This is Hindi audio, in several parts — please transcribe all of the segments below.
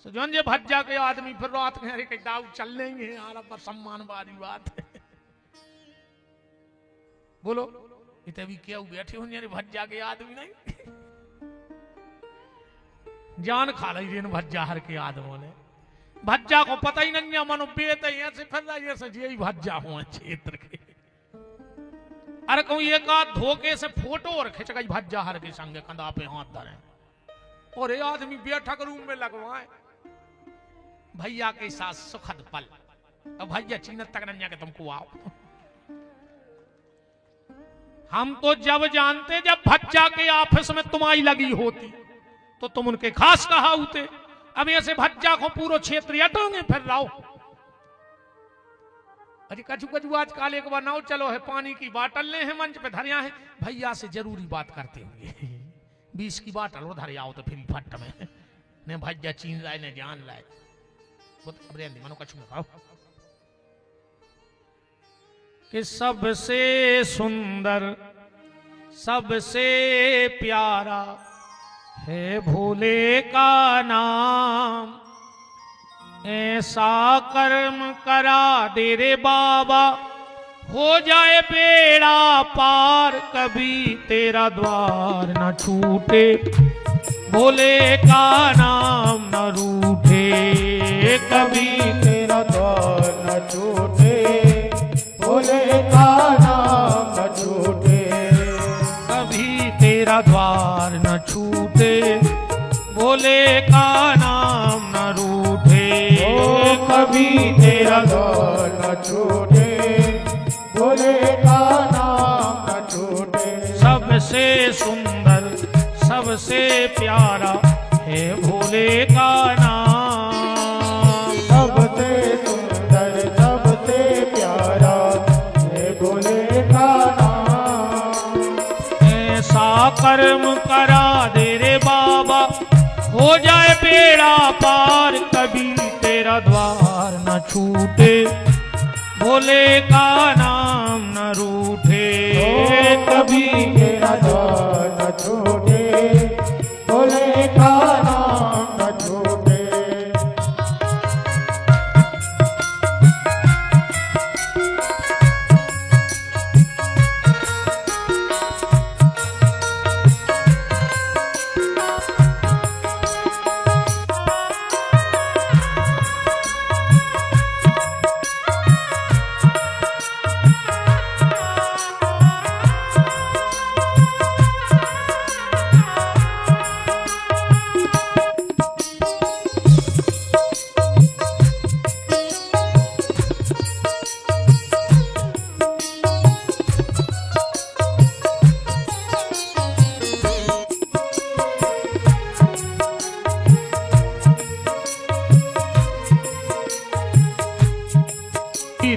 सुजन जे भज्जा के आदमी फिर रात में अरे दाऊ चल लेंगे यार पर सम्मान वाली बात है। बोलो इतने भी क्या बैठे होंगे भज्जा के आदमी नहीं जान खा ली भज्जा हर के आदमों ने भज्जा को पता ही नहीं है मनो बेत ऐसे फिर ऐसे यही भज्जा हुआ क्षेत्र के। अरे कहूं एक आध धोखे से फोटो और खिंच गई भज्जा हर के संग कंधा पे हाथ धरे और ये आदमी बैठक रूम में लगवाए भैया के साथ सुखद पल। अब भैया चीन तक नन्या के तुमको आओ हम तो जब जानते जब भज्जा के ऑफिस में तुम्हारी लगी होती तो तुम उनके खास कहा होते। अब ऐसे भज्जा को पूरा क्षेत्र हटाओगे फिर रहो। अरे कछु कछु आज काले को बनाओ चलो है पानी की बाटल ले है मंच पे धरिया है भैया से जरूरी बात करते होंगे 20 की बाटल वो धर आओ तो फिर फट में ने भज्जा चीन लाए ने जान लाए मनो कछु में खाओ कि सबसे सुंदर सबसे प्यारा है भोले का नाम। ऐसा कर्म करा दे रे बाबा हो जाए बेड़ा पार कभी तेरा द्वार न छूटे भोले का नाम न रूठे कभी तेरा द्वार न छूटे भोले का नाम न छूटे कभी तेरा द्वार न छूटे भोले का नाम न रूठे कभी तेरा द्वार न छूटे भोले का नाम न छूटे। सबसे सुंदर सबसे प्यारा है भोले का नाम। सबसे सुंदर सबसे प्यारा है भोले का नाम। ऐसा कर्म करा दे रे बाबा हो जाए बेड़ा पार कभी तेरा द्वार न छूटे भोले का नाम न रूठे कभी तेरा द्वार न छूटे भोले का नाम न छूटे।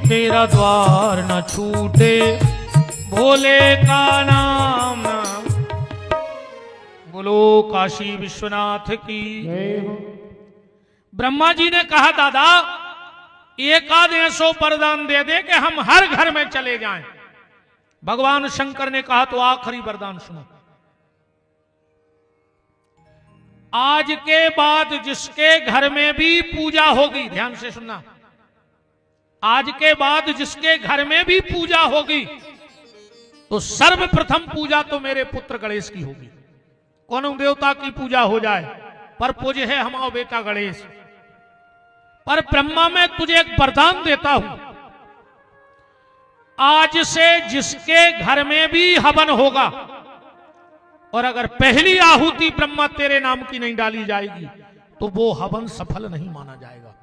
तेरा द्वार न छूटे भोले का नाम न। बोलो काशी विश्वनाथ की। ब्रह्मा जी ने कहा दादा एक आध ऐसो वरदान दे दे कि हम हर घर में चले जाएं। भगवान शंकर ने कहा तो आखिरी वरदान सुनो। आज के बाद जिसके घर में भी पूजा होगी ध्यान से सुनना आज के बाद जिसके घर में भी पूजा होगी तो सर्वप्रथम पूजा तो मेरे पुत्र गणेश की होगी। कौन देवता की पूजा हो जाए पर पूज्य है हमारा बेटा गणेश। पर ब्रह्मा मैं तुझे एक वरदान देता हूं आज से जिसके घर में भी हवन होगा और अगर पहली आहुति ब्रह्मा तेरे नाम की नहीं डाली जाएगी तो वो हवन सफल नहीं माना जाएगा।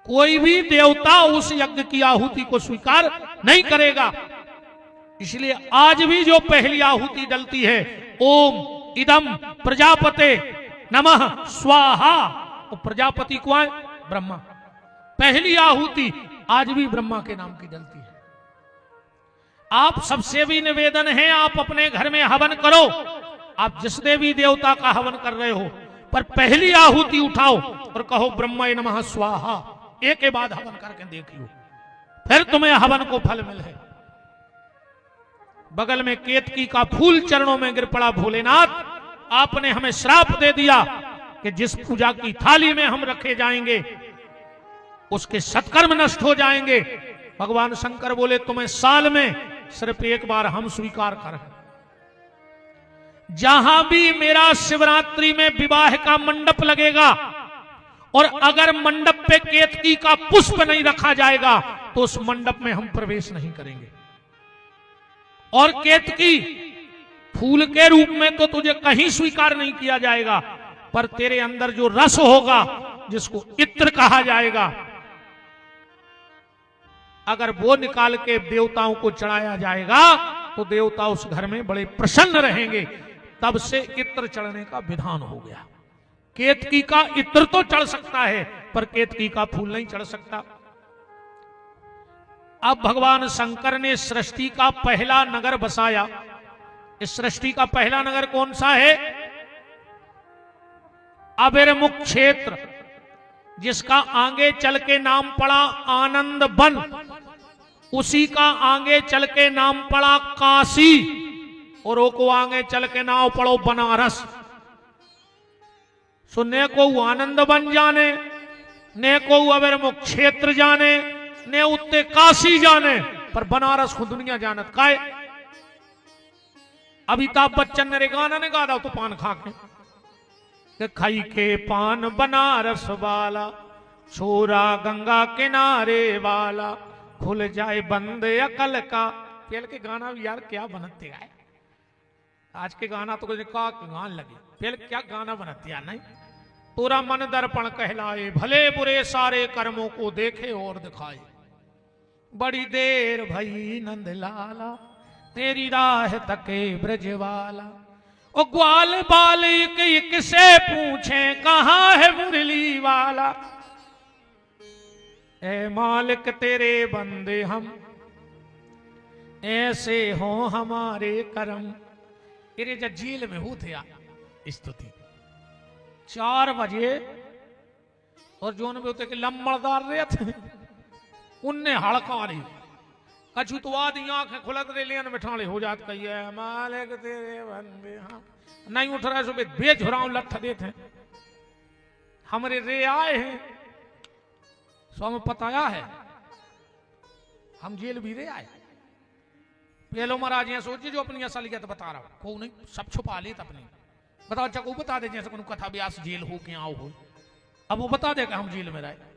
कोई भी देवता उस यज्ञ की आहुति को स्वीकार नहीं करेगा। इसलिए आज भी जो पहली आहुति डलती है ओम इदम प्रजापते नमः स्वाहा वो प्रजापति को है ब्रह्मा। पहली आहुति आज भी ब्रह्मा के नाम की डलती है। आप सबसे भी निवेदन है आप अपने घर में हवन करो। आप जिस देवी देवता का हवन कर रहे हो पर पहली आहुति उठाओ और कहो ब्रह्माय नमः स्वाहा। एक के बाद हवन करके देखियो फिर तुम्हें हवन को फल मिले। बगल में केतकी का फूल चरणों में गिर पड़ा भोलेनाथ आपने हमें श्राप दे दिया कि जिस पूजा की थाली में हम रखे जाएंगे उसके सत्कर्म नष्ट हो जाएंगे। भगवान शंकर बोले तुम्हें साल में सिर्फ एक बार हम स्वीकार करें। जहां भी मेरा शिवरात्रि में विवाह का मंडप लगेगा और अगर मंडप पे केतकी का पुष्प नहीं रखा जाएगा तो उस मंडप में हम प्रवेश नहीं करेंगे। और केतकी फूल के रूप में तो तुझे कहीं स्वीकार नहीं किया जाएगा, पर तेरे अंदर जो रस होगा जिसको इत्र कहा जाएगा, अगर वो निकाल के देवताओं को चढ़ाया जाएगा तो देवता उस घर में बड़े प्रसन्न रहेंगे। तब से इत्र चढ़ने का विधान हो गया। केतकी का इत्र तो चढ़ सकता है पर केतकी का फूल नहीं चढ़ सकता। अब भगवान शंकर ने सृष्टि का पहला नगर बसाया। इस सृष्टि का पहला नगर कौन सा है? अबिरमुख क्षेत्र, जिसका आगे चल के नाम पड़ा आनंद वन, उसी का आगे चल के नाम पड़ा काशी, और वो को आगे चल के नाम पड़ो बनारस। सुनने को आनंद वन जाने, ने को अबिरमुख क्षेत्र जाने, ने उत्ते काशी जाने, पर बनारस को दुनिया जानत काए। अमिताभ बच्चन ने गाना ने गा तो पान खा के खाई के पान बनारस वाला, छोरा गंगा किनारे वाला, खुल जाए बंद अकल का। पहले के गाना भी यार क्या बनते गाए, आज के गाना तो का गान लगे। पहले क्या गाना बनते यार नहीं। तोरा मन दर्पण कहलाए, भले बुरे सारे कर्मों को देखे और दिखाए। बड़ी देर भई नंद लाला, तेरी राह तके ब्रजवाला। ओ ग्वाल बाल किसे पूछे, कहाँ है मुरली वाला। ए मालिक तेरे बंदे हम, ऐसे हो हमारे कर्म। तेरे जब जेल में हो थे स्तुति 4 बजे, और जोन में होते कि लम्बड़दार रहे थे उनने हड़का रही कछु तो आदि आंखें खुलत रहे लेन बिठाले हो जात कहिए मालिक तेरे बंदे हाँ। नहीं उठ रहा सुबह बेझुराव लठ देते हैं। हमरे रे आए हैं स्वामी पताया है, हम जेल भी रे आए। पहलो महाराज यहाँ सोचिए जो अपनी असलियत बता रहा हूं, को नहीं सब छुपा लेत अपनी। बताओ अच्छा को बता दे जैसे को कथा व्यास जेल हो के आओ हो, अब वो बता दे कि हम जेल में रहे।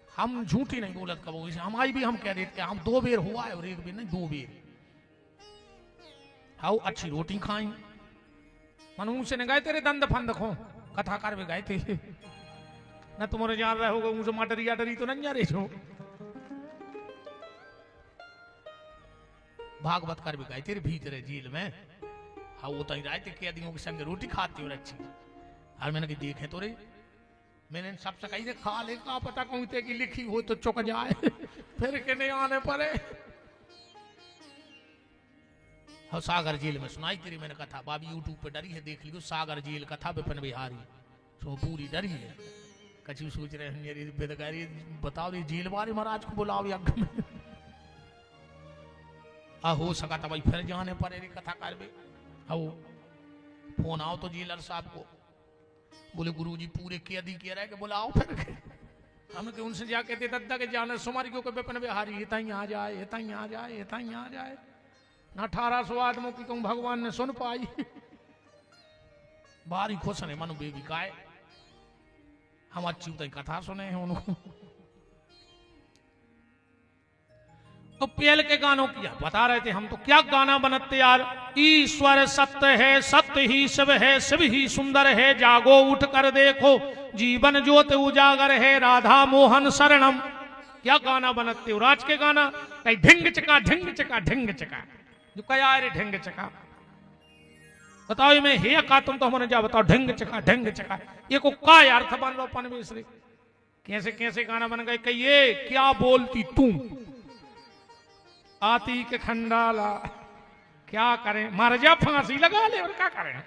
हम झूठी नहीं बोलत कबो, हमारी भी हम कह देते हम 2 बेर हुआ है और 1 बेर नहीं 2 बेर। हाउ अच्छी रोटी खाई मनु से ने गए तेरे दंद फंद खो कथा कर भी गए थे न तुम्हारे जान रहे होगा मुझे मटरी अटरी तो नहीं जा रहे छो। भागवत कर भी गए तेरे भीतर जेल में। हाँ वो तो रहते कैदियों के संग रोटी खाती हो अच्छी। और मैंने कि देखे तो रे मैंने सबसे कही खा ले का पता कौन थे कि लिखी हो तो चुक जाए फिर के नहीं आने पड़े। हाँ सागर जेल में सुनाई तेरी मैंने कथा, बाबी यूट्यूब पे डरी है देख लियो सागर जेल कथा विपिन बिहारी, सो पूरी डरी है। कछु सोच रहे हैं बेदगारी बताओ जेल वाले महाराज को बुलाओ यज्ञ में। हो सका तो भाई फिर जाने पड़े रे कथा कर बे। हाँ फोन आओ तो जेलर साहब को, बोले गुरुजी पूरे कैदी कह रहे कि बुलाओ फिर। हम के उनसे जा कहते दद्दा के जाने सुमारी को विपिन बिहारी इतना ही आ जाए, इतना ही आ जाए, इतना ही आ जाए। न 1800 आदमों की कहूं भगवान ने सुन पाई। बारी खुश ने मनु बेबी काए हम अच्छी उतनी कथा सुने हैं उनको। तो पहले के गानों की बता रहे थे हम, तो क्या गाना बनते यार। ईश्वर सत्य है, सत्य ही शिव है, शिव ही सुंदर है, जागो उठ कर देखो, जीवन ज्योत उजागर है, राधा मोहन शरणम। क्या गाना बनते हो राज के गाना। कहीं ढिंग चका ढिंग चका ढिंग चका, जो कया रे ढिंग चका बताओ मैं हे का तुम तो हमारे जा बताओ ढिंग चका ढिंग चका ये को का अर्थ बन लो पनवेश्वरी। कैसे कैसे गाना बन गए कहिए क्या बोलती तू आती के खंडाला, क्या करें मर जा फांसी लगा ले और क्या करें।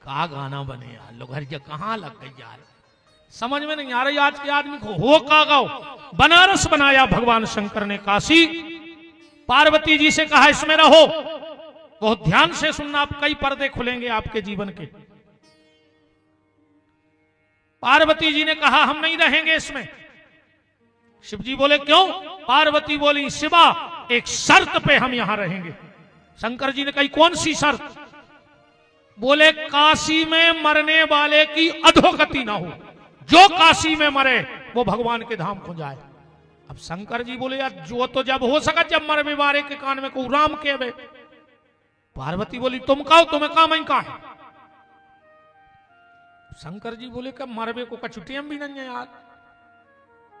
का गाना बने यार लोग हर जगह कहां लग गई यार, समझ में नहीं आ रही आज के आदमी को। हो का गाओ बनारस बनाया भगवान शंकर ने, काशी पार्वती जी से कहा इसमें रहो, बहुत ध्यान से सुनना, आप कई पर्दे खुलेंगे आपके जीवन के। पार्वती जी ने कहा हम नहीं रहेंगे इसमें। शिव जी बोले क्यों? पार्वती बोली शिवा एक शर्त पे हम यहां रहेंगे। शंकर जी ने कही कौन सी शर्त? बोले काशी में मरने वाले की अधोगति ना हो, जो काशी में मरे वो भगवान के धाम को जाए। अब शंकर जी बोले यार जो तो जब हो सका जब मरवे वारे के कान में को राम कहवे। पार्वती बोली तुम कहो, तुम्हें काम ही कहा है? शंकर जी बोले कि मरवे को कछु टेम भी नहीं है यार,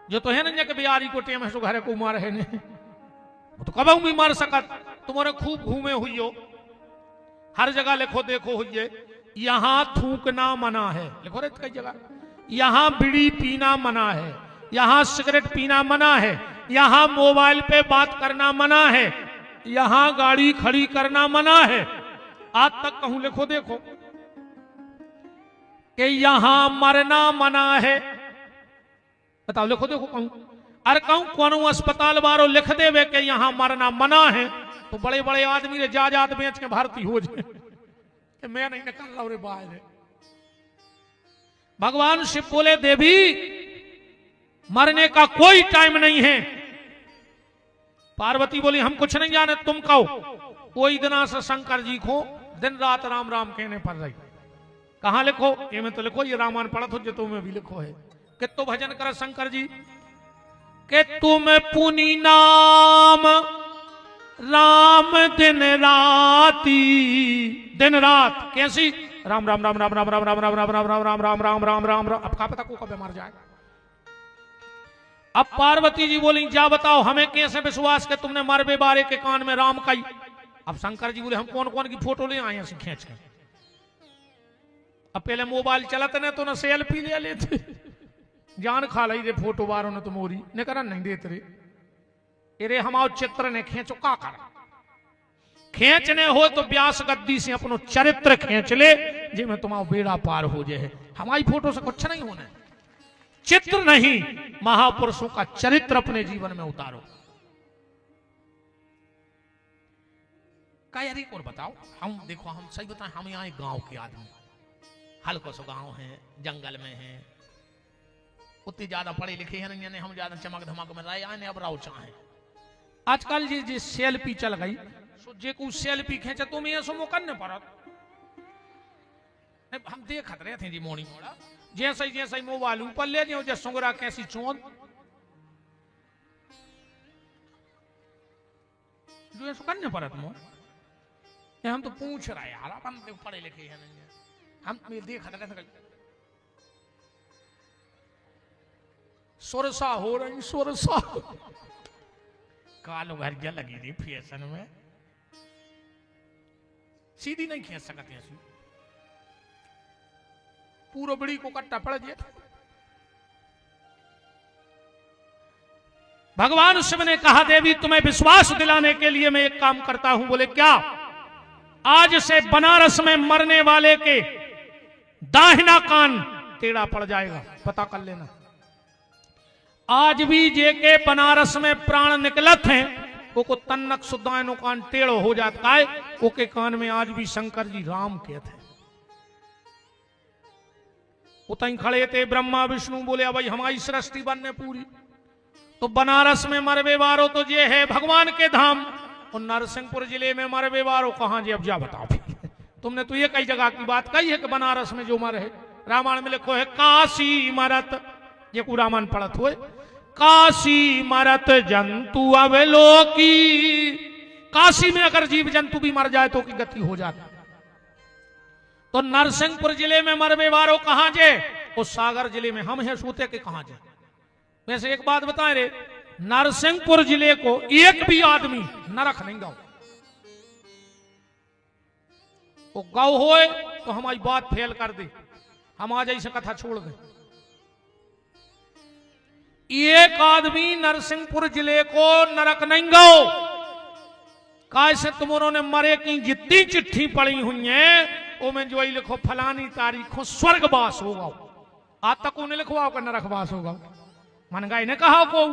जो तो है नहीं कि बिहारी को टेम है सो घरे को मार है नहीं, वो तो कब भी मार सकत। तुम्हारे खूब घूमे हुई हो, हर जगह लिखो देखो हुई, यहां थूकना मना है, लिखो रे कई जगह। यहां बीड़ी पीना मना है, यहां सिगरेट पीना मना है, यहां मोबाइल पे बात करना मना है, यहां गाड़ी खड़ी करना मना है। आज तक कहूं लिखो देखो कि यहां मरना मना है, बताओ लिखो देखो कहूं। अरे कहूं कौन अस्पताल वालों लिख देवे कि यहां मरना मना है तो बड़े बड़े आदमी रे जायदाद बेच के भर्ती हो जाए कि मैं नहीं निकल रहा रे बाहर। भगवान शिव बोले देवी मरने का कोई टाइम नहीं है। पार्वती बोली हम कुछ नहीं जाने, तुम कहो। कोई दिना से शंकर जी को दिन रात राम राम कहने पर रही। कहां लिखो? ये में तो लिखो, ये रामायण पढ़त हो जो तुम्हें भी लिखो है कि तो भजन कर शंकर जी कि तुम पुनि नाम राम दिन राती, दिन रात कैसी राम राम राम राम राम राम राम राम राम राम राम राम राम राम राम राम राम। अब क्या पता को कब मर जाए। अब पार्वती जी बोली जा बताओ हमें कैसे विश्वास कि तुमने मरबे बारे के कान में राम कही। अब शंकर जी बोले हम कौन कौन की फोटो ले आए हैं खींच के। अब पहले मोबाइल चलत ने तो ना सेल्फी ले लेते, जान खा ली रे फोटो वालों ने तो मोरी ने करा नहीं देते रे। अरे हमारो चित्र ने खींचो का कर, खींचने हो तो व्यास गद्दी से अपनो चरित्र खींच ले जिसमें तुम्हारा बेड़ा पार हो जाए। हमारी फोटो से कुछ नहीं होना, चित्र नहीं महापुरुषों का चरित्र अपने जीवन में उतारो। क्या और बताओ हम देखो, हम सही बताएं हम यहाँ गांव के आदमी, हल्को सो गांव है, जंगल में है, उतनी ज्यादा पढ़े लिखे हैं नहीं, हम ज्यादा चमक धमक में रहे आने अब राव चाहे। आजकल जी सेल्फी चल गई, जे को सेल्फी खेचे तुम ये सुमो करने पड़त। हम देखत रहे थे जी मोड़ी मोड़ा जैसे ही मोबाइल ऊपर ले जाओ जैसे सुंगरा कैसी चोंद जो ऐसा करने पड़त मो। हम तो पूछ रहा यार, अपन तो पढ़े लिखे हैं नहीं, हम देखत रहे थे सोरसा हो रही सोरसा कालो घर जा लगी थी फैशन में, सीधी नहीं खींच सकते ऐसी, पूरा बड़ी को कट्टा पड़ जाए। भगवान शिव ने कहा देवी तुम्हें विश्वास दिलाने के लिए मैं एक काम करता हूं। बोले क्या? आज से बनारस में मरने वाले के दाहिना कान टेढ़ा पड़ जाएगा, पता कर लेना। आज भी जे के बनारस में प्राण निकलत हैं वो को तन्नक सुदायनो कान टेढ़ो हो जाता है, वो के कान में आज भी शंकर जी राम कहते हैं। उतई खड़े थे ब्रह्मा विष्णु, बोले भाई हमारी सृष्टि बनने पूरी तो बनारस में मरवे वारो तो ये है भगवान के धाम, और नरसिंहपुर जिले में मरवे वारो कहां जी? अब जा बताओ तुमने तो ये कई जगह की बात कही है कि बनारस में जो मरे है, रामायण में लिखो है काशी मरत, ये को रामायण पढ़त हुए, काशी मरत जंतु अवलोकी, काशी में अगर जीव जंतु भी मर जाए तो की गति हो जाती। तो नरसिंहपुर जिले में मरवे वारो कहां जे? उस सागर जिले में हम हैं सोते के कहां जे। वैसे एक बात बताएं रे, नरसिंहपुर जिले को एक भी आदमी नरक नहीं गाओ, वो गाँव होए तो हमारी बात फेल कर दे, हम आ जाइए कथा छोड़ गए। एक आदमी नरसिंहपुर जिले को नरक नहीं गाओ, कैसे तुमरों ने मरे की जितनी चिट्ठी पड़ी हुई है वो में जो ही लिखो फलानी तारीख को स्वर्गवास होगा, आज तक उन्हें लिखवाओ का नरकवास होगा। मन गए ने कहा को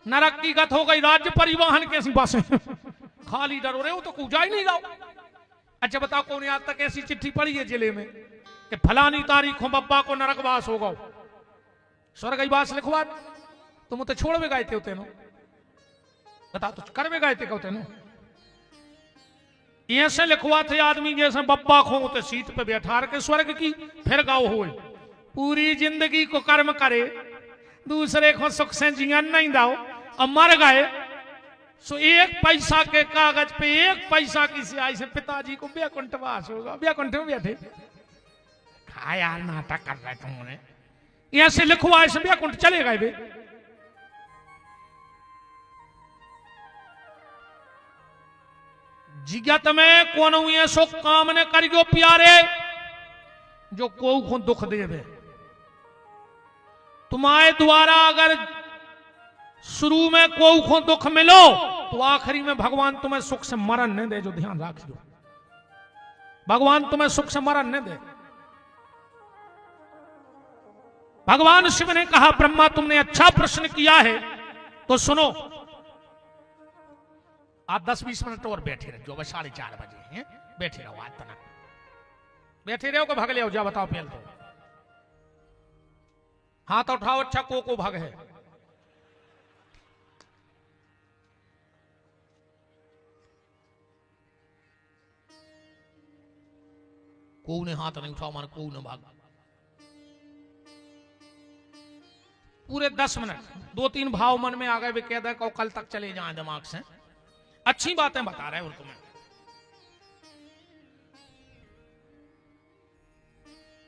नरक की गत हो गई, राज्य परिवहन कैसी बसें खाली डरो रहे हो तो कूजा ही नहीं जाओ। अच्छा बताओ, कौन आज तक ऐसी चिट्ठी पड़ी है जिले में कि फलानी तारीख हो बब्बा को नरकवास होगा, स्वर्गवास लिखवा, तुम तो छोड़ भी गए थे उते नो, बता तो कर भी गए थे कहते नो, ऐसे लिखवा थे आदमी जैसे बब्बा खो तो सीट पे बैठा के स्वर्ग की फिर गाँव हो, पूरी जिंदगी को कर्म करे, दूसरे को सुख से जीवन नहीं दाओ, अब मर गए सो एक पैसा के कागज पे एक पैसा की स्याही से पिताजी को बैकुंठवास होगा, बैकुंठ में बैठे खा यार नाटक कर रहे तुमने, ऐसे लिखवा ऐसे बैकुंठ चले गए बे। जिज्ञत में कौन हुए सो काम ने करियो प्यारे जो को दुख देवे, तुम्हारे द्वारा अगर शुरू में को दुख मिलो तो आखिरी में भगवान तुम्हें सुख से मरण नहीं दे, जो ध्यान रखियो, भगवान तुम्हें सुख से मरण नहीं दे। भगवान शिव ने कहा ब्रह्मा तुमने अच्छा प्रश्न किया है तो सुनो, आप 10-20 मिनट और बैठे रहो, बस 4:30 बजे हैं, बैठे रहो, आज तना बैठे रहो, को भाग ले जा, बताओ पहले तो हाथ उठाओ, अच्छा को भाग है, को ने हाथ नहीं उठाओ, मान को ने भाग, पूरे 10 मिनट 2-3 भाव मन में आ गए, वे कह दे को कल तक चले जाए दिमाग से, अच्छी बातें बता रहे हैं तुम्हें।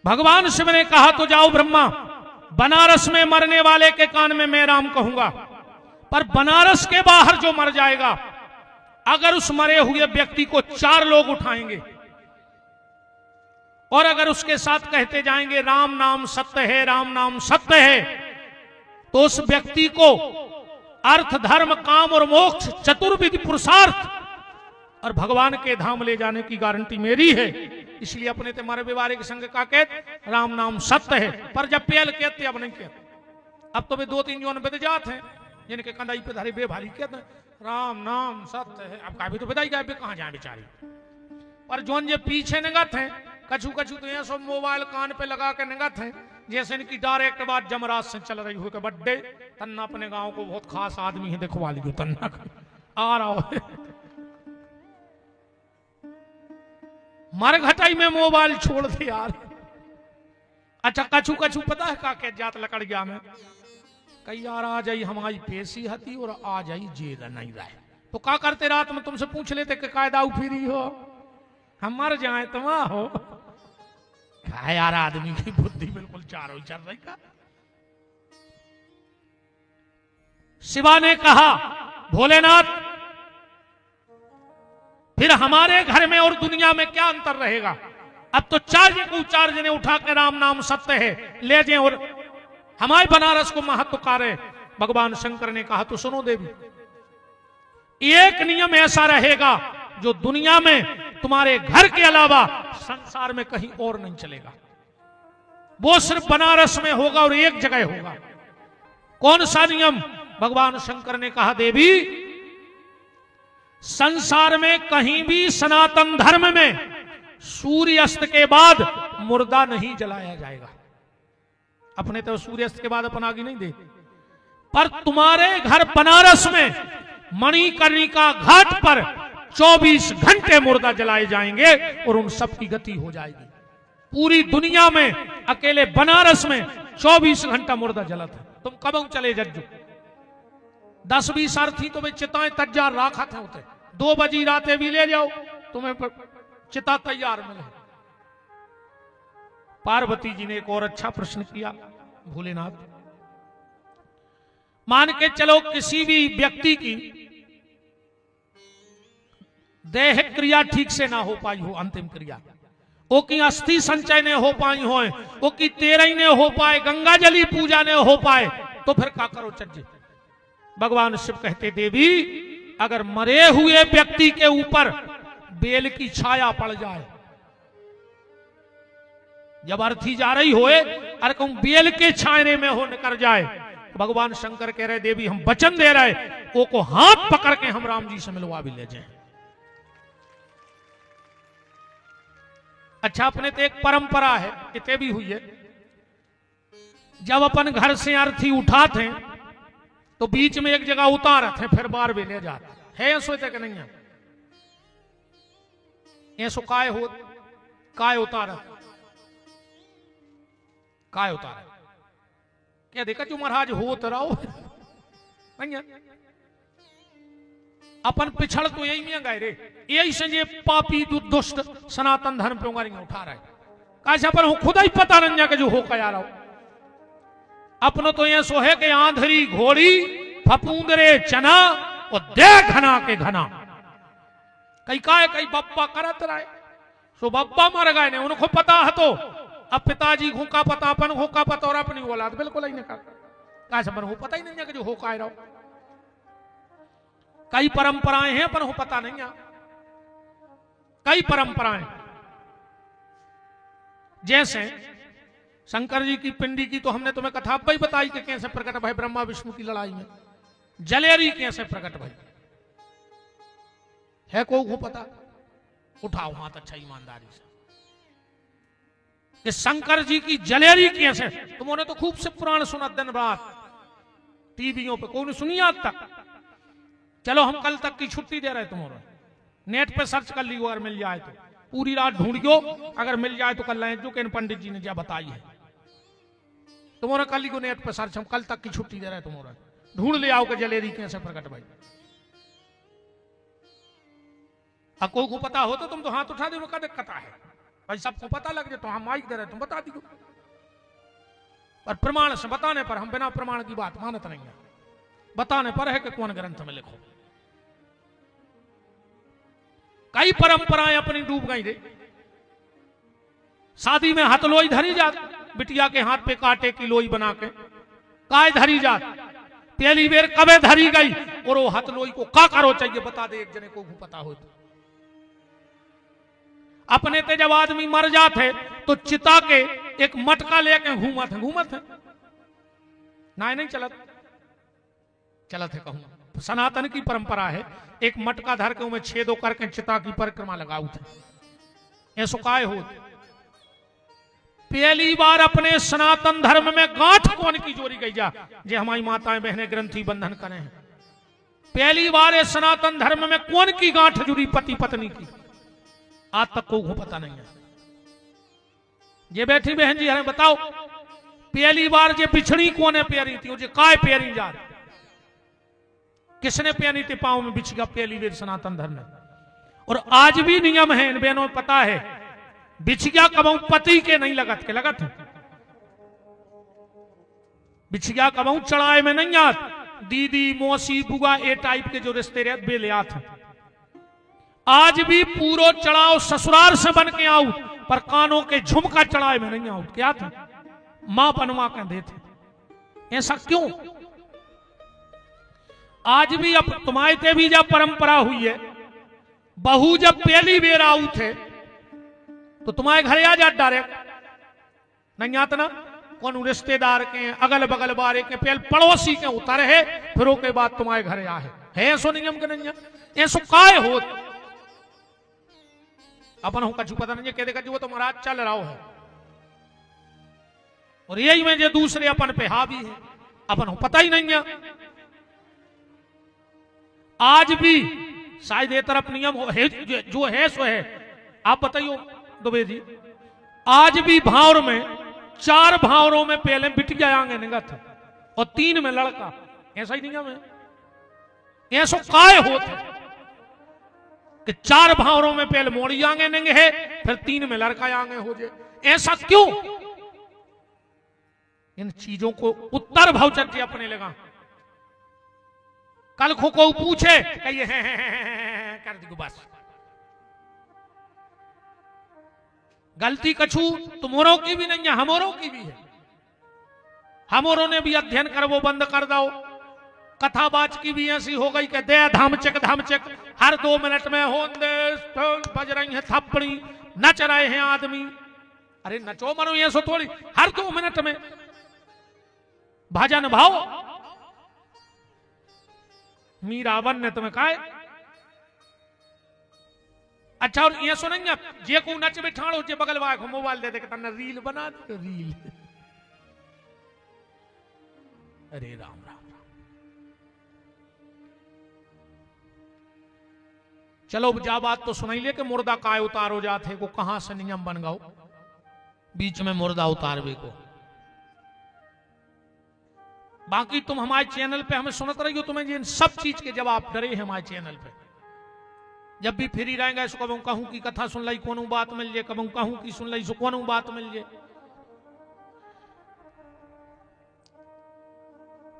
भगवान शिव ने कहा तो जाओ ब्रह्मा, बनारस में मरने वाले के कान में मैं राम कहूंगा, पर बनारस के बाहर जो मर जाएगा, अगर उस मरे हुए व्यक्ति को 4 लोग उठाएंगे और अगर उसके साथ कहते जाएंगे राम नाम सत्य है, राम नाम सत्य है, तो उस व्यक्ति को अर्थ धर्म काम और मोक्ष चतुर्विधि पुरुषार्थ और भगवान के धाम ले जाने की गारंटी मेरी है। इसलिए अपने ते मारे व्यवहारिक संग का कहत राम नाम सत्य है, पर जब पहल कहते अब नहीं कहते, अब तो वे 2-3 जोन बेद जात हैं जिनके कंधाई पे धारी बेभारी कहते हैं राम नाम सत्य है, अब काफी तो बताई गए कहां जाए बेचारी, पर जोन जे पीछे निगत हैं कछु कछु तो ये सब मोबाइल कान पे लगा के निगत हैं, जैसे इनकी डायरेक्ट बात जमराज से चल रही हो के बड्डे तन्ना अपने गांव को बहुत खास आदमी है, दिखवा लीजिए तन्ना आ रहा हो मरघटाई में मोबाइल छोड़ दे यार। अच्छा कछु कछु पता है का के जात लकड़ गया में कई यार आ जाई हमारी पेशी हती और आ जाई जेल नहीं रहे, तो का करते रात में तुमसे पूछ लेते कि कायदा उफिरी हो हम मर जाए तुम हो, क्या यार आदमी की बुद्धि बिल्कुल चारों ही चल रही का। शिवा ने कहा भोलेनाथ फिर हमारे घर में और दुनिया में क्या अंतर रहेगा, अब तो 4 जने उठा के राम नाम सत्य है ले जाए और हमारे बनारस को महत्व कार्य। भगवान शंकर ने कहा तो सुनो देवी, एक नियम ऐसा रहेगा जो दुनिया में तुम्हारे घर के अलावा संसार में कहीं और नहीं चलेगा, वो सिर्फ बनारस में होगा और एक जगह होगा। कौन सा नियम? भगवान शंकर ने कहा देवी संसार में कहीं भी सनातन धर्म में सूर्यास्त के बाद मुर्दा नहीं जलाया जाएगा। अपने तो सूर्यास्त के बाद अपन आगे नहीं दे, पर तुम्हारे घर बनारस में मणिकर्णिका घाट पर 24 घंटे मुर्दा जलाए जाएंगे और उन सब की गति हो जाएगी। पूरी दुनिया में अकेले बनारस में 24 घंटा मुर्दा जलत है। तुम कब चले जज्जू 10-20 अर्थी तो वे चिताएं तैयार रखा थे होते, 2 बजी रातें भी ले जाओ तुम्हें चिता तैयार मिले। पार्वती जी ने एक और अच्छा प्रश्न किया, भोलेनाथ मान के चलो किसी भी व्यक्ति की देह क्रिया ठीक से ना हो पाई हो, अंतिम क्रिया वो की अस्थि संचय ने हो पाई हो, वो की तेरही ने हो पाए, गंगा जली पूजा ने हो पाए, तो फिर क्या करो चज्जे। भगवान शिव कहते देवी अगर मरे हुए व्यक्ति के ऊपर बेल की छाया पड़ जाए, जब अर्थी जा रही होए अरे कहूं बेल के छायरे में हो निकल जाए, तो भगवान शंकर कह रहे देवी हम वचन दे रहे वो को हाथ पकड़ के हम राम जी से मिलवा भी ले जाए। अच्छा, अपने तो एक परंपरा है, इतने भी हुई है, जब अपन घर से अर्थी उठाते तो बीच में एक जगह उतारते फिर बार भी ले जाते है, सोचते कि नहीं है? ऐसो काय उतारा क्या देखा जो महाराज होत रहो नहीं है? अपन पिछड़ तो यही में गए रे, यही से ये पापी दुष्ट सनातन धर्म पे उठा रहा है। कैसे अपन खुद ही पता नहीं कि जो हो क्या रहा हो। अपनो तो ये सोहे के आंधरी घोड़ी फपूंदरे चना और दे घना के घना, कई काय कई बप्पा करत रहे, सो बप्पा मर गए ने, उनको पता है तो अब पिताजी को का पता, अपन को का पता, और अपनी औलाद बिल्कुल ही नहीं कर, कैसे अपन को पता ही नहीं है कि जो हो का रहा। कई परंपराएं हैं अपन को पता नहीं है, कई परंपराएं, जैसे शंकर जी की पिंडी की तो हमने तुम्हें कथा भाई बताई कि कैसे प्रकट भाई ब्रह्मा विष्णु की लड़ाई में, जलेरी कैसे प्रकट भाई है, को पता? उठाओ हाथ अच्छा ईमानदारी से कि शंकर जी की जलेरी कैसे, तुमने तो खूब से पुराण सुना दिन रात टीवियों पे, कौन सुनी आज तक? चलो हम कल तक की छुट्टी दे रहे तुम्हारे, नेट पे सर्च कर लियो, अगर मिल जाए तो पूरी रात ढूंढियो, अगर मिल जाए तो कल लाए जो कि पंडित जी ने क्या बताई है, तुम्हारा कल को नेट पे सर्च, हम कल तक की छुट्टी दे रहे तुम्हारा, ढूंढ ले आओ कि जलेरी कैसे प्रकट भाई। अको को पता हो तो तुम तो हाथ उठा दो, क्या दिक्कत है भाई? सबको पता लग जाए तो हम माइक दे रहे तुम बता दियो, पर प्रमाण से बताने पर हम बिना प्रमाण की बात मानत नहीं है, बताने पर है कि कौन ग्रंथ में लिखो। कई परंपराएं अपनी डूब गई रे, शादी में हथलोई धरी जात, बिटिया के हाथ पे कांटे की लोई बना के काय धरी जात, पहली बेर कबे धरी गई और वो हथलोई को का करो चाहिए बता दे, एक जने को पता हो तो। अपने ते जब आदमी मर जाते तो चिता के एक मटका लेके घूमत है ना, नहीं चलत है कहूं, सनातन की परंपरा है, एक मटका धर के उमें छेदो करके चिता की परिक्रमा लगाऊ थे, ऐसो काय हो। पहली बार अपने सनातन धर्म में गांठ कौन की जोड़ी गई जा, जे हमारी माताएं बहनें ग्रंथी बंधन करें हैं, पहली बार सनातन धर्म में कौन की गांठ जुड़ी पति पत्नी की, आज तक को पता नहीं है। ये बैठी बहन जी हमें बताओ, पहली बार जे बिछड़ी कोने प्यारी थी, जे काय प्यारी जा, किसने प्यारी थी पांव में बिछगा पहली बार सनातन धर्म में। और आज भी नियम है, इन बहनों में पता है, बिछिया कबहू पति के नहीं लगत के, लगत है बिछिया कबहू चढ़ाए में नहीं आत, दीदी मौसी बुआ ए टाइप के जो रिश्ते रहते बे ले आते। आज भी पूरो चढ़ाओ ससुराल से बन के आऊ, पर कानों के झुमका चढ़ाए में नहीं आऊ, क्या था मां बनवा कर देते, ऐसा क्यों? आज भी अब तुम्हारे भी जब परंपरा हुई है, बहू जब पहली बेर आऊ थे तो तुम्हारे घर आ जात डायरेक्ट, नहीं आता ना, कौन रिश्तेदार के अगल बगल बारे के पहले पड़ोसी के उतर है, फिर उसके बाद तुम्हारे घर आ है ऐसो नियम के नहीं, ऐसो काय हो अपन हो कछु पता नहीं, कह देगा जो तो महाराज चल रहा है, और यही में जो दूसरे अपन पे हावी है, अपन हो पता ही नहीं है। आज भी शायद ये तरफ नियम है, जो है सो है। आप बताइयो दुबे जी, आज भी भावर में 4 भावरों में पहले बिटिया आगे निगत और 3 में लड़का, ऐसा ही नियम है। ऐसा काय होते कि 4 भावरों में पहले मोड़ी आगे नेंगे है, फिर 3 में लड़का आगे हो जाए, ऐसा क्यों? इन चीजों को उत्तर भाव चर्चे अपने लगा, कल को पूछे कहिए कर दी बस, गलती कछु तुम्हारों की भी नहीं है, हमारों की भी है। हमारों ने भी अध्ययन कर वो बंद कर दो। कथाबाज की भी ऐसी हो गई कि दे धमचक हर 2 मिनट में हो बज रही है थप्पड़ी, नच रहे हैं आदमी। अरे नचो मरो ये सो थोड़ी, हर 2 मिनट में भजन भाव। मीरावन ने तुम्हें कहा अच्छा और ये सुनेंगे जे को नच बिठाड़ो जे बगल वाले को मोबाइल दे दे के तन्ने रील बना दे रील। अरे राम राम राम। चलो जा बात तो सुनाई ले कि मुर्दा काय उतारो जाते को कहां से नियम बन गओ बीच में मुर्दा उतारवे को। बाकी तुम हमारे चैनल पे हमें सुनत रही हो, तुम्हें ये सब चीज के जवाब डरे हैं हमारे चैनल पे। जब भी फ्री रहेंगे सो कबू कहूं की कथा सुन लाई कोनो बात मिल जाए, कबू कहूं की सुन लाई सो कोनो बात मिल जाए।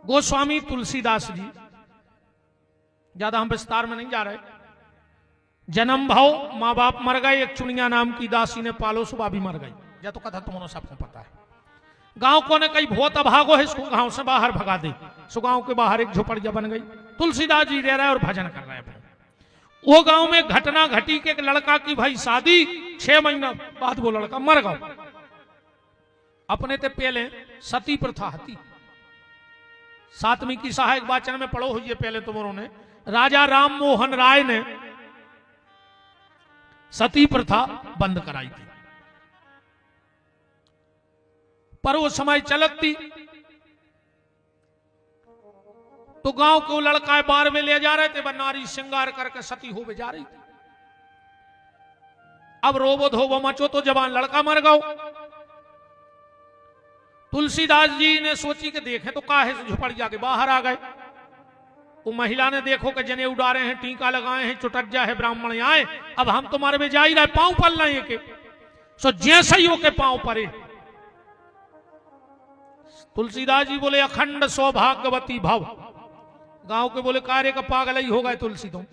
गोस्वामी तुलसीदास जी, ज्यादा हम विस्तार में नहीं जा रहे। जन्म भाव माँ बाप मर गए, एक चुनिया नाम की दासी ने पालो सुबह भी मर गई। या तो कथा तुम्हारा सबको पता है। गांव को ने कई बहुत अभागो है, इसको गांव से बाहर भगा दे। सो गांव के बाहर एक झोपड़िया बन गई। तुलसीदास जी रह रहे और भजन कर रहे हैं। वो गांव में घटना घटी कि एक लड़का की भाई शादी, 6 महीना बाद वो लड़का मर गया। अपने ते पहले सती प्रथा हती। 7वीं की सहायक वाचन में पढ़ो हुई पहले तुमरों ने। राजा राम मोहन राय ने सती प्रथा बंद कराई थी, पर वो समय चलत थी तो गांव को लड़का बार में ले जा रहे थे, वह नारी श्रृंगार करके सती हो जा रही थी। अब रोबो धोबो मचो तो जवान लड़का मर गओ। तुलसीदास जी ने सोची कि देखें तो काहे से झुपड़िया के बाहर आ गए। वो महिला ने देखो कि जने उड़ारे हैं, टीका लगाए हैं, चुटज्जा है, ब्राह्मण आए, अब हम तुम्हारे में जा ही रहे, पांव पल रहे के। सो जैसे ही होके पांव परे, तुलसीदास जी बोले अखंड सौभाग्यवती भव। गांव के बोले कार्य का पागल ही हो गए तुलसी तुम।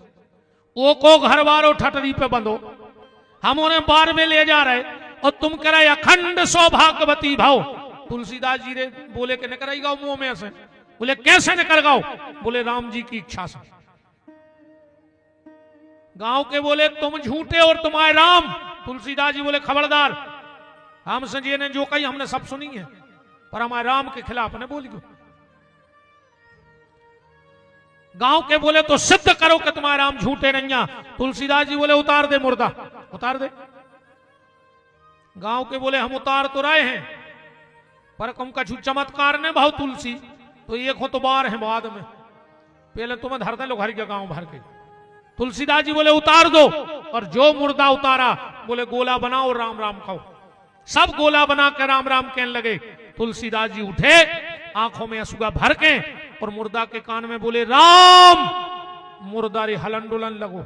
वो को घर बारो ठटरी पे बंधो, हम उन्हें बार में ले जा रहे और तुम कह रहे अखंड सौभाग्यवती भव। तुलसीदास जी ने बोले कि निकल गाओ मुंह में से। बोले कैसे निकल गाओ? बोले राम जी की इच्छा से। गांव के बोले तुम झूठे और तुम्हारे राम। तुलसीदास जी बोले खबरदार, हम संजय ने जो कही हमने सब सुनी है, पर हमारे राम के खिलाफ ने बोली। गांव के बोले तो सिद्ध करो कि तुम्हारे राम झूठे नहीं। तुलसीदास जी बोले उतार दे मुर्दा, उतार दे। गांव के बोले हम उतार तो रहे हैं, पर कम कछु चमत्कार ने भाव तुलसी तो एक हो तो बार है बाद में, पहले तुम्हें धर दे लो घर के गांव भर के। तुलसीदास जी बोले उतार दो, और जो मुर्दा उतारा बोले गोला बनाओ राम राम खाओ। सब गोला बना के राम राम कहने लगे। तुलसीदास जी उठे, आंखों में असुगा भर के, और मुर्दा के कान में बोले राम। मुर्दा रे हलन डुलन लगो।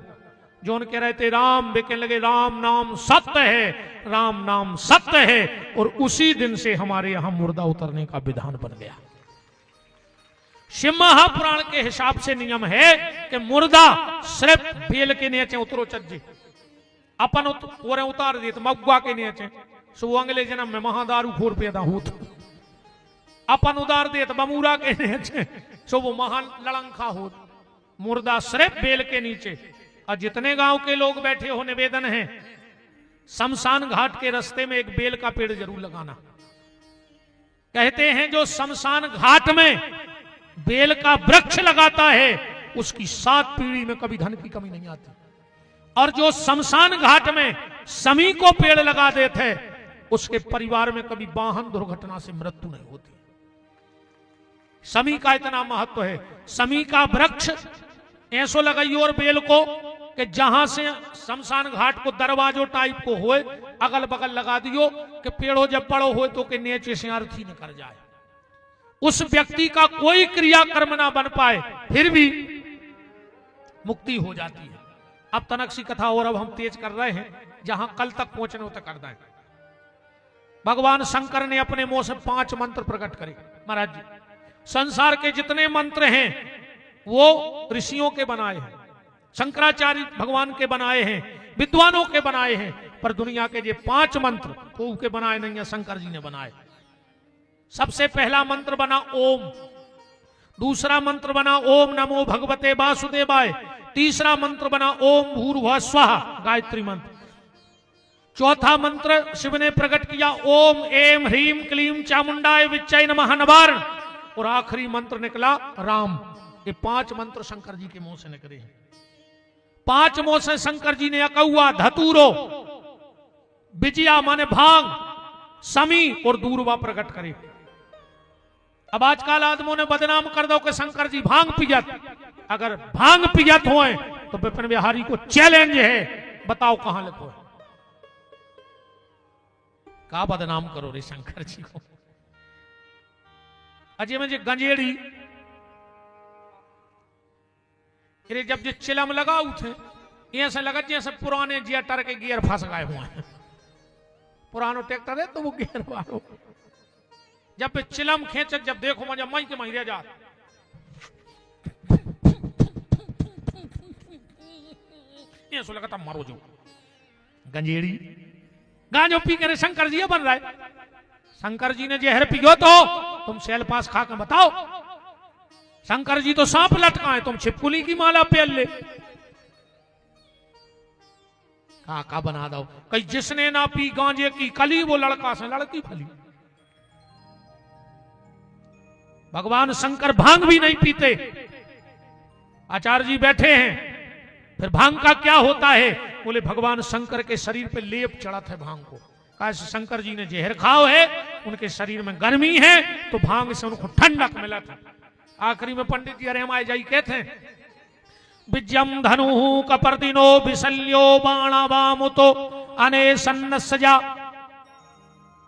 जो कह रहे थे राम, वे कहने लगे राम नाम सत्य है, राम नाम सत्य है। और उसी दिन से हमारे यहां मुर्दा उतरने का विधान बन गया। शिव महापुराण के हिसाब से नियम है कि मुर्दा सिर्फ बेल के नीचे उतरो चज्जे, अपन उतार दिए तो मगुआ के नीचे। सो अगले जन्म में महादारू खोर पैदा होत, अपन उतार दिए तो बमूरा के नीचे, सो वो महान लड़ंखा होत। मुर्दा सिर्फ बेल के नीचे। और जितने गांव के लोग बैठे हो, निवेदन है शमशान घाट के रास्ते में एक बेल का पेड़ जरूर लगाना। कहते हैं जो शमशान घाट में बेल का वृक्ष लगाता है, उसकी 7 पीढ़ी में कभी धन की कमी नहीं आती। और जो शमशान घाट में समी को पेड़ लगा देते, उसके परिवार में कभी वाहन दुर्घटना से मृत्यु नहीं होती। समी का इतना महत्व है। समी का वृक्ष ऐसो लगाइयो और बेल को कि जहां से शमशान घाट को दरवाजो टाइप को होए, अगल बगल लगा दियो कि पेड़ो जब बड़ो हो तो के नीचे से अर्थी न कर जाए, उस व्यक्ति का कोई क्रियाकर्म ना बन पाए, फिर भी मुक्ति हो जाती है। अब तनकसी कथा और अब हम तेज कर रहे हैं, जहां कल तक पहुंचने तक कर दें। भगवान शंकर ने अपने मुंह से 5 मंत्र प्रकट करे। महाराज जी, संसार के जितने मंत्र हैं वो ऋषियों के बनाए हैं, शंकराचार्य भगवान के बनाए हैं, विद्वानों के बनाए हैं, पर दुनिया के ये 5 मंत्र कोई के बनाए नहीं है, शंकर जी ने बनाए। सबसे पहला मंत्र बना ओम, दूसरा मंत्र बना ओम नमो भगवते वासुदेवाय, तीसरा मंत्र बना ओम भूर्भुवः स्वः गायत्री मंत्र, चौथा मंत्र शिव ने प्रकट किया ओम एम ह्रीम क्लीम चामुंडाय विच्चै नमः नवारण, और आखिरी मंत्र निकला राम। ये 5 मंत्र शंकर जी के मुंह से निकले हैं। पांचवों से शंकर जी ने अकौआ, धतूरो, बिजिया माने भांग, समी और दूरवा प्रकट करे। अब आजकल आदमों ने बदनाम कर दो कि शंकर जी भांग पियत। अगर भांग पियत होए तो विपिन बिहारी को चैलेंज है, बताओ कहां लिखो है। का बदनाम करो रे शंकर जी को। अजय में गंजेड़ी जब जो चिलम लगाऊ थे, ऐसे लगा जैसे पुराने जियाटर के गियर फंस गए हुए हैं। पुरानो ट्रैक्टर है तो वो गियर मारो, जब चिलम खींच, जब देखो मजा मई के मई रह जा। ऐसा लगा तब मारो जो गंजेड़ी गांजो पी कर शंकर जी बन रहा है। शंकर जी ने जहर पियो तो तुम सेल पास खा के बताओ। शंकर जी तो सांप लटका है, तुम छिपकुली की माला पेल ले। का बना दो कहीं जिसने ना पी गांजे की कली वो लड़का से लड़की फली। भगवान शंकर भांग भी नहीं पीते। आचार्य जी बैठे हैं, फिर भांग का क्या होता है? बोले भगवान शंकर के शरीर पे लेप चढ़ा था भांग को। कैसे शंकर जी ने जहर खाओ है, उनके शरीर में गर्मी है तो भांग से उनको ठंडक मिला था। आखिरी में पंडित जी अरे माए जाई कहते हैं, विजयम धनु कपर्दिनो विशल्यो बाणावामुतो अने सन्न सजा।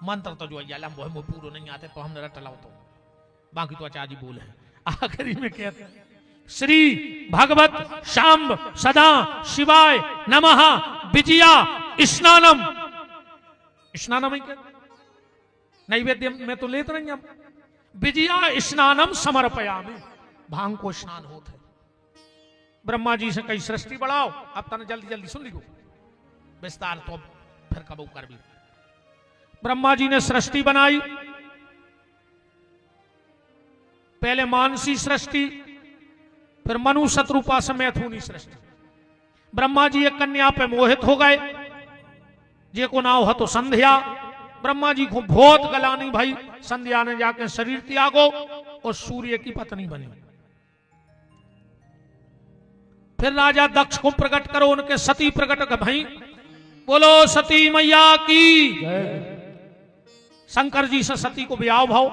मंत्र तो जो लंबो है पूरा नहीं आते तो हमने रटलाओ तो, बाकी तो आचार्य जी बोले हैं। आखिरी में कहते हैं श्री भगवत शाम्ब सदा शिवाय नमः विजया स्नानम। स्नानम ही कहते, नैवेद्य में तो लेते नहीं हम। विजया स्नानम समर्पयामि, भांग को स्नान होते। ब्रह्मा जी से कई सृष्टि बढ़ाओ। अब तने जल्दी जल्दी सुन लियो विस्तार, तो फिर कब कर भी। ब्रह्मा जी ने सृष्टि बनाई, पहले मानसी सृष्टि, फिर मनु शत्रुपा से मैथुनी सृष्टि। ब्रह्मा जी एक कन्या पे मोहित हो गए, जे को नाव है तो संध्या। ब्रह्मा जी को बहुत गलानी भाई, संध्या ने जाके शरीर त्यागो और सूर्य की पत्नी बनी। फिर राजा दक्ष को प्रकट करो, उनके सती प्रकट कर भाई बोलो सती मैया की। शंकर जी से सती को ब्याह भाव,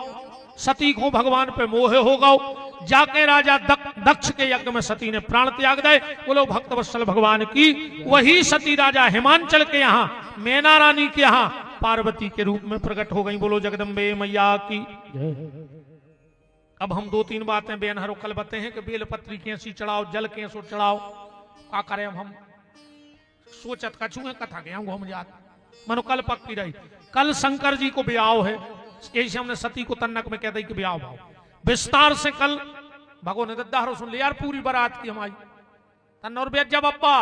सती को भगवान पे मोह हो गओ। जाके राजा दक्ष के यज्ञ में सती ने प्राण त्याग दे। बोलो भक्तवत्सल भगवान की। वही सती राजा हिमांचल के यहाँ मैना रानी के यहाँ पार्वती के रूप में प्रकट हो गई। बोलो जगदम्बे मैया की। अब हम दो तीन बातें बेनहरो कल बताते हैं कि बेलपत्री कैसी चढ़ाओ, जल कैसो चढ़ाओ, का करें हम सोचत कछू है कथा के हम जात मनो कल पक्की रही। कल शंकर जी को ब्याह है, यही हमने सती को तन्नक में कह दी कि ब्याह भाव विस्तार से कल भगवान ने दद्दारो सुन लिया यार। पूरी बारात की हमारी तन्न और बेज्जा बप्पा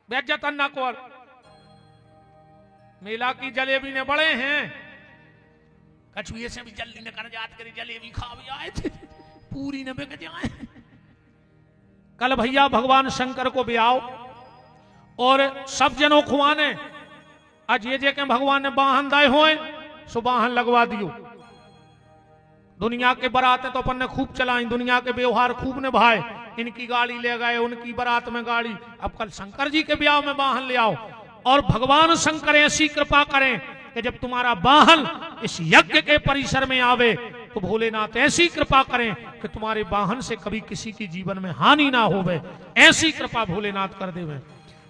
बेज्जा तन्ना को मेला की जलेबी ने बड़े हैं, कछुए से भी जल्दी ने कर जात करी जलेबी खा भी आए थे, पूरी ने बिक जाए। कल भैया भगवान शंकर को ब्याह और सब जनों खुआने। आज ये जे के भगवान ने वाहन दाए होए सो वाहन लगवा दियो। दुनिया के बरातें तो अपन ने खूब चलाई, दुनिया के व्यवहार खूब निभाए, इनकी गाड़ी ले गए, उनकी बारात में गाड़ी। अब कल शंकर जी के ब्याह में वाहन ले आओ और भगवान शंकर ऐसी कृपा करें कि जब तुम्हारा वाहन इस यज्ञ के परिसर में आवे तो भोलेनाथ ऐसी कृपा करें कि तुम्हारे वाहन से कभी किसी की जीवन में हानि ना होवे। ऐसी कृपा भोलेनाथ कर देवे।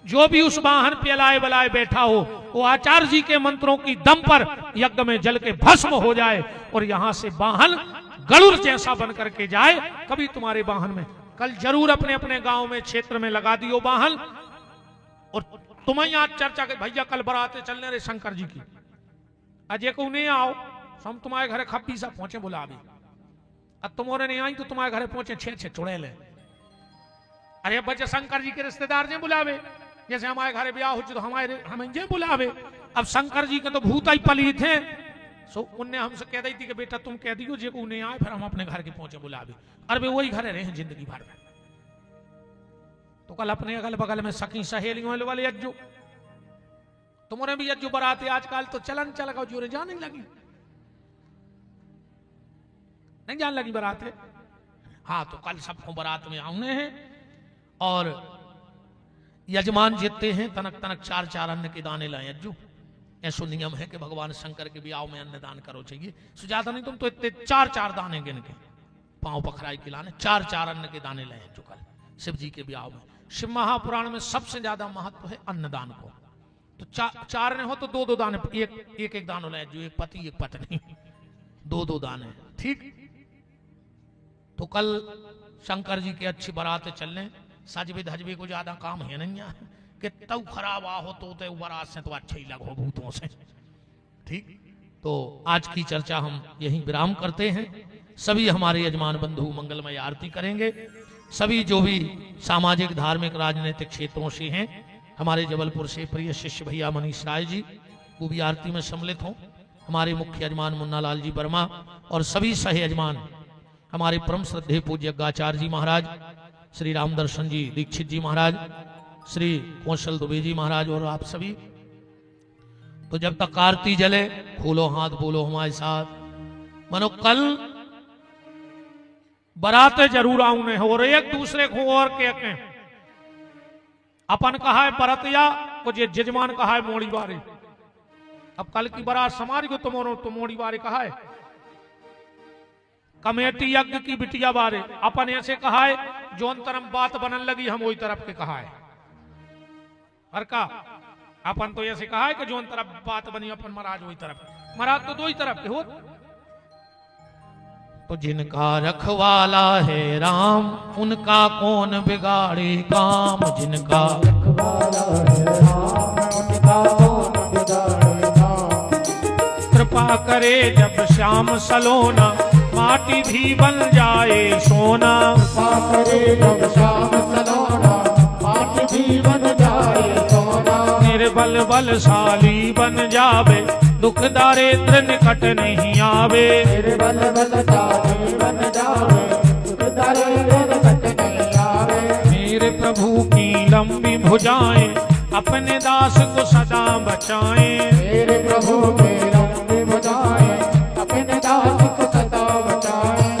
जो भी उस वाहन पे लाए बलाए बैठा हो वो आचार्य जी के मंत्रों की दम पर यज्ञ में जल के भस्म हो जाए और यहां से वाहन गरुड़ जैसा बन करके जाए। कभी तुम्हारे वाहन में कल जरूर अपने अपने गांव में क्षेत्र में लगा दियो वाहन। और तुम्हें आज चर्चा के भैया कल बराते चलने रे शंकर जी की, अजय को नहीं आओ हम तुम्हारे घरे खप्पी सा पहुंचे बोला अभी। अब तुम्हारे नहीं आई तो तुम्हारे घरे पहुंचे छे छे चुड़े ले। अरे बच्चे शंकर जी के रिश्तेदार ने बुलावे, जैसे हमारे घरे ब्याह हो तो हमें जे बुलावे। अब शंकर जी के तो भूत ही पली थे, सो उनने हमसे कह दी थी कि बेटा तुम कह दियो जे को नहीं आए, फिर हम अपने घर के पहुंचे बुलावे। अरे वही घरे रहे हैं जिंदगी भर में। तो कल अपने अगल बगल में सखी सहेलियों वाले अज्जो, तुम्हारे भी अज्जो बराते आजकल तो चलन चल गया, जोरे जाने लगी, नहीं जान लगी बराते। हाँ तो कल सबको बारात में आने हैं और यजमान जीतते हैं तनक तनक 4-4 अन्न के दाने लाए। अज्जू ऐसो नियम है कि भगवान शंकर के ब्याह में अन्न दान करो चाहिए। सुजाता नहीं तुम तो इतने 4-4 दाने गिन के पांव पखराई खिलाने 4-4 अन्न के दाने लाए जो कल शिव जी के ब्याह में। शिव महापुराण में सबसे ज्यादा महत्व है अन्नदान को। तो 4 ने हो तो 2-2 दाने, एक दानो लाए जो एक पति एक पत्नी, 2-2 दाने, ठीक। तो कल शंकर जी के अच्छी बारात चलने, सजबे धजबे को ज्यादा काम है नहीं है कि तब खराब आहो तो बारात से तो अच्छे ही लगो भूतों से, ठीक। तो आज की चर्चा हम यहीं विराम करते हैं। सभी हमारे यजमान बंधु मंगलमय आरती करेंगे। सभी जो भी सामाजिक धार्मिक राजनीतिक क्षेत्रों से हैं, हमारे जबलपुर से प्रिय शिष्य भैया मनीष राय जी वो भी आरती में सम्मिलित हों। हमारे मुख्य यजमान मुन्ना लाल जी वर्मा और सभी सह यजमान हमारे परम श्रद्धेय पूज्य यज्ञाचार्य जी महाराज, श्री राम दर्शन जी दीक्षित जी महाराज, श्री कौशल दुबे जी महाराज और आप सभी। तो जब तक आरती जले खोलो हाथ बोलो हमारे साथ। मनो कल बराते जरूर आऊने और एक दूसरे को और के अपन कहा है बरतिया को जे जजमान कहा है मोड़ी बारे। अब कल की बारात समाज को तो मोड़ी बारे कहा है, कमेटी यज्ञ की बिटिया बारे अपन ऐसे कहा है, जोन तरफ बात बनन लगी हम वही तरफ के कहा है। हर का अपन तो ऐसे कहा है कि जोन तरफ बात बनी अपन महाराज वही तरफ, महाराज तो 2 ही तरफ के हो। तो जिनका रखवाला है राम उनका कौन बिगाड़े काम, जिनका रखवाला है राम उनका कौन बिगाड़े काम। कृपा करे जब श्याम सलोना माटी भी बन जाए सोना। कृपा करे जब श्याम सलोना माटी भी बन जाए सोना। निर्बल बलशाली बन जावे दुख दारिद्र निकट नहीं आवे। निर्बल बलशाली बन जावे दुख दारिद्र निकट नहीं आवे। मेरे प्रभु की लंबी भुजाएं अपने दास को सदा बचाएं। मेरे प्रभु के लंबी भुजाएं अपने दास को सदा बचाएं।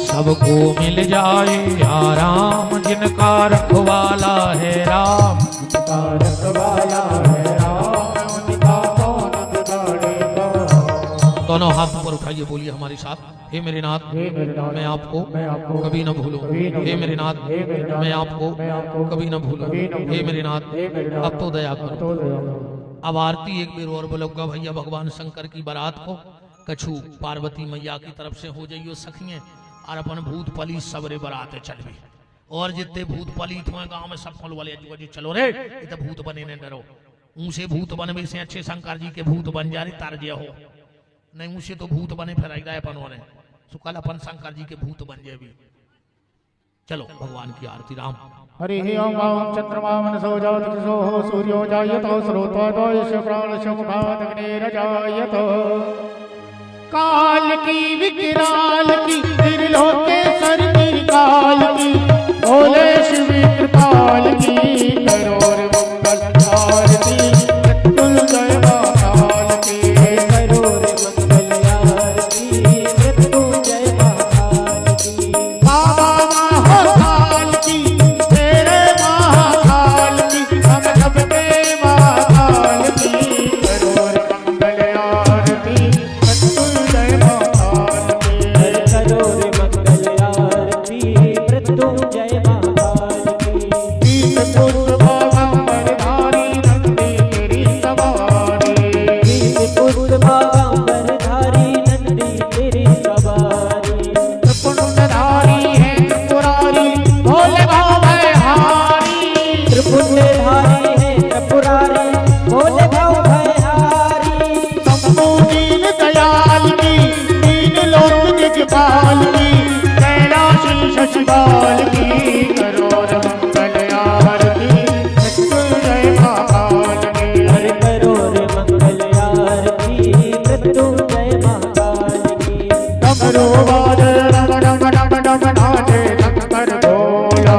सबको मिल जाए आराम जिनका रखवाला है राम। जिनका रखवाला है राम उनका कौन बिगाड़े काम। दोनों हाथ ऊपर उठाइए, बोलिए हमारे साथ। हे मेरे नाथ मैं आपको कभी न भूलूं। हे मेरे नाथ मैं आपको कभी न भूलूं। हे मेरे नाथ अब तो दया करो। अब आरती एक बेर और बोलूंगा भैया भगवान शंकर की बारात को कछु पार्वती मैया की तरफ से हो जाइयो सखिए और अपन भूत पली सबरे बराते चलबे। और जितने भूत पलित हुए गांव में सब वाले जी चलो रे ये तो भूत बने न डरो। ऊसे भूत बनवे से अच्छे शंकर जी के भूत बन जा रहे तारजे हो नहीं, ऊसे तो भूत बने फिर अपन होने तो कल अपन शंकर जी के भूत बन जाए भी। चलो भगवान की आरती राम। हरि ओम ओम चंद्रमा मनसो जातसो सूर्यो जायतो स्रोतो यश प्राणशो मुखादग्निरजायतो। काल की विकराल की त्रिलोकेश्वर की काल की भोले शिव कृपाल की करोड़ मंगल आरती मृत्युंजय महाकाल की। करोड़ मंगल आरती मृत्युंजय महाकाल की। बाबा महाकाल की तेरे महाकाल की हम सबके महाकाल की। करोड़ मंगल आरती मृत्युंजय महाकाल की। करोड़ मंगल आरती मृत्युंजय महाकाल की। पीत पुष्प बागंबर धारी नंदी तेरी सवारी। पीत पुष्प बागंबर धारी नंदी तेरी सवारी। त्रिपुंडधारी है त्रिपुरारी भोले भवभयहारी। त्रिपुंडधारी है त्रिपुरारी भोले भवभयहारी। शंभु दीन दयाल की दीन लोक दिग्पाल की कैलाशी शशिपाल की। करोड़ मंगल आरती मृत्युंजय महाकाल की। हरि करोड़ मंगल आरती मृत्युंजय महाकाल की। डमरू बाजे डम डम डम डम नाचे शंकर भोला।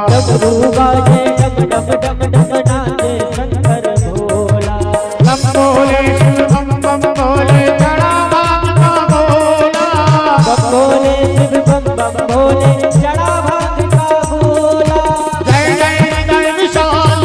डमरू बाजे डम डम डम डम नाचे शंकर भोला। बम बोले शिव बम बम बोले चढ़ा भांग का भोला। बम बोले शिव बम बम बोले चढ़ा भांग का भोला। जय जय जय विशाल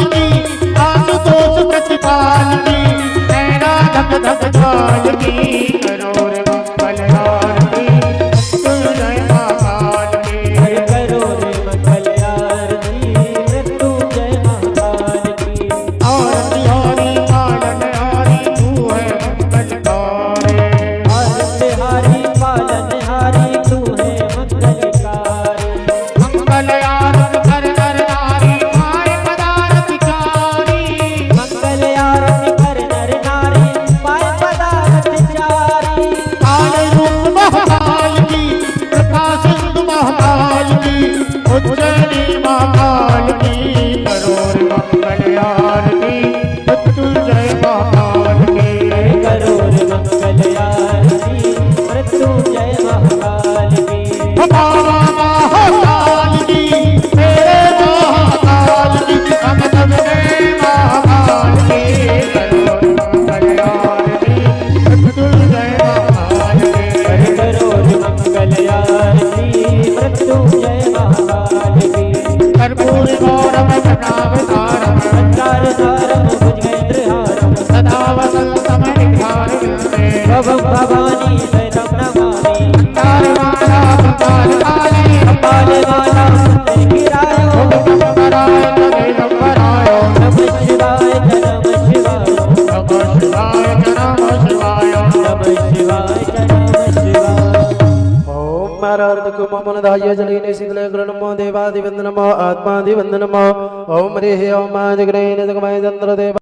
शिवाय जय नमः शिवाय। ओम मारार्थ कुमन दाय जलीने शीतले ग्रणमो देवादिवंदनमो आत्मादिवंदनमो ओम हरिः ओम आदिग्रहेण जगमय चंद्र देव